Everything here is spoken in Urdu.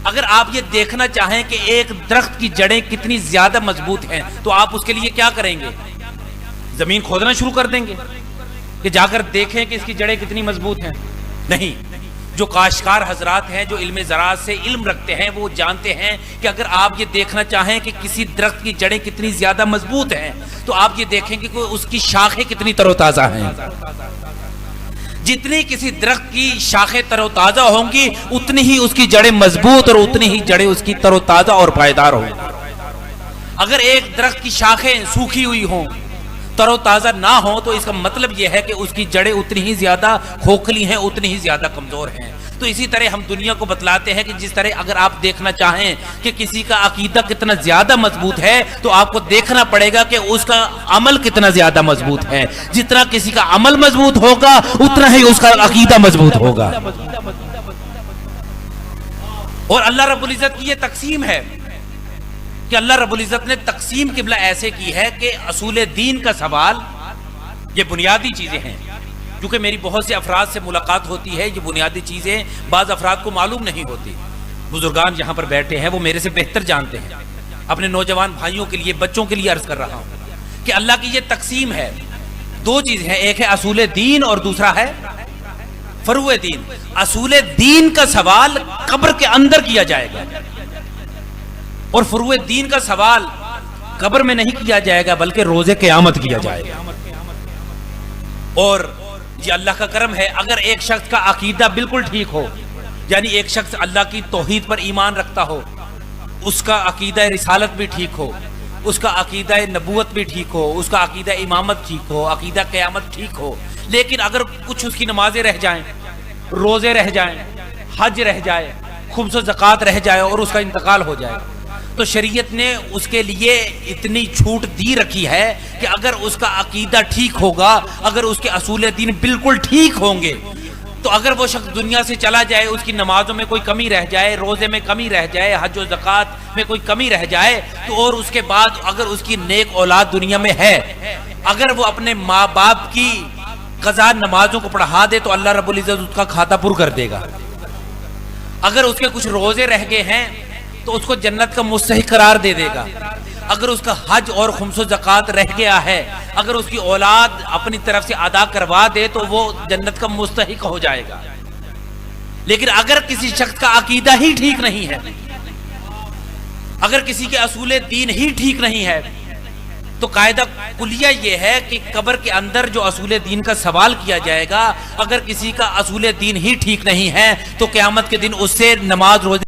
اگر آپ یہ دیکھنا چاہیں کہ ایک درخت کی جڑیں کتنی زیادہ مضبوط ہیں تو آپ اس کے لیے کیا کریں گے؟ زمین کھودنا شروع کر دیں گے کہ جا کر دیکھیں کہ اس کی جڑیں کتنی مضبوط ہیں؟ نہیں. جو کاشتکار حضرات ہیں، جو علم زراعت سے علم رکھتے ہیں، وہ جانتے ہیں کہ اگر آپ یہ دیکھنا چاہیں کہ کسی درخت کی جڑیں کتنی زیادہ مضبوط ہیں تو آپ یہ دیکھیں کہ اس کی شاخیں کتنی تر و تازہ ہیں. جتنی کسی درخت کی شاخیں تر و تازہ ہوں گی اتنی ہی اس کی جڑیں مضبوط اور اتنی ہی جڑیں اس کی تر و تازہ اور پائیدار ہوں گی. اگر ایک درخت کی شاخیں سوکھی ہوئی ہوں، تر و تازہ نہ ہو، تو اس کا مطلب یہ ہے کہ اس کی جڑیں اتنی ہی زیادہ کھوکھلی ہیں، اتنی ہی زیادہ کمزور ہیں. تو اسی طرح ہم دنیا کو بتلاتے ہیں کہ جس طرح اگر آپ دیکھنا چاہیں کہ کسی کا عقیدہ کتنا زیادہ مضبوط ہے تو آپ کو دیکھنا پڑے گا کہ اس کا عمل کتنا زیادہ مضبوط ہے. جتنا کسی کا عمل مضبوط ہوگا اتنا ہی اس کا عقیدہ مضبوط ہوگا. اور اللہ رب العزت کی یہ تقسیم ہے کہ اللہ رب العزت نے تقسیم قبلہ ایسے کی ہے کہ اصول دین کا سوال، یہ بنیادی چیزیں ہیں. کیونکہ میری بہت سے افراد سے ملاقات ہوتی ہے، یہ بنیادی چیزیں بعض افراد کو معلوم نہیں ہوتی. بزرگان یہاں پر بیٹھے ہیں، وہ میرے سے بہتر جانتے ہیں. اپنے نوجوان بھائیوں کے لیے، بچوں کے لیے عرض کر رہا ہوں کہ اللہ کی یہ تقسیم ہے. دو چیز ہیں، ایک ہے اصول دین اور دوسرا ہے فروع دین. اصول دین کا سوال قبر کے اندر کیا جائے گا اور فروع دین کا سوال قبر میں نہیں کیا جائے گا بلکہ روز قیامت کیا جائے گا. اور یہ اللہ کا کرم ہے، اگر ایک شخص کا عقیدہ بالکل ٹھیک ہو، یعنی ایک شخص اللہ کی توحید پر ایمان رکھتا ہو، اس کا عقیدہ رسالت بھی ٹھیک ہو، اس کا عقیدہ نبوت بھی ٹھیک ہو، اس کا عقیدہ امامت ٹھیک ہو، عقیدہ قیامت ٹھیک ہو، لیکن اگر کچھ اس کی نمازیں رہ جائیں، روزے رہ جائیں، حج رہ جائے، خمس و زکوٰۃ رہ جائے اور اس کا انتقال ہو جائے، تو شریعت نے اس کے لیے اتنی چھوٹ دی رکھی ہے کہ اگر اس کا عقیدہ ٹھیک ہوگا، اگر اس کے اصول دین بالکل ٹھیک ہوں گے، تو اگر وہ شخص دنیا سے چلا جائے، اس کی نمازوں میں کوئی کمی رہ جائے، روزے میں کمی رہ جائے، حج و زکوٰۃ میں کوئی کمی رہ جائے، تو اور اس کے بعد اگر اس کی نیک اولاد دنیا میں ہے، اگر وہ اپنے ماں باپ کی قضا نمازوں کو پڑھا دے تو اللہ رب العزت اس کا کھاتا پر کر دے گا. اگر اس کے کچھ روزے رہ گئے ہیں تو اس کو جنت کا مستحق قرار دے دے گا. اگر اس کا حج اور خمس و زکوٰۃ رہ گیا ہے، اگر اس کی اولاد اپنی طرف سے ادا کروا دے تو وہ جنت کا مستحق ہو جائے گا. لیکن اگر کسی شخص کا عقیدہ ہی ٹھیک نہیں ہے، اگر کسی کے اصول دین ہی ٹھیک نہیں ہے، تو قاعدہ کلیہ یہ ہے کہ قبر کے اندر جو اصول دین کا سوال کیا جائے گا، اگر کسی کا اصول دین ہی ٹھیک نہیں ہے تو قیامت کے دن اس سے نماز روزے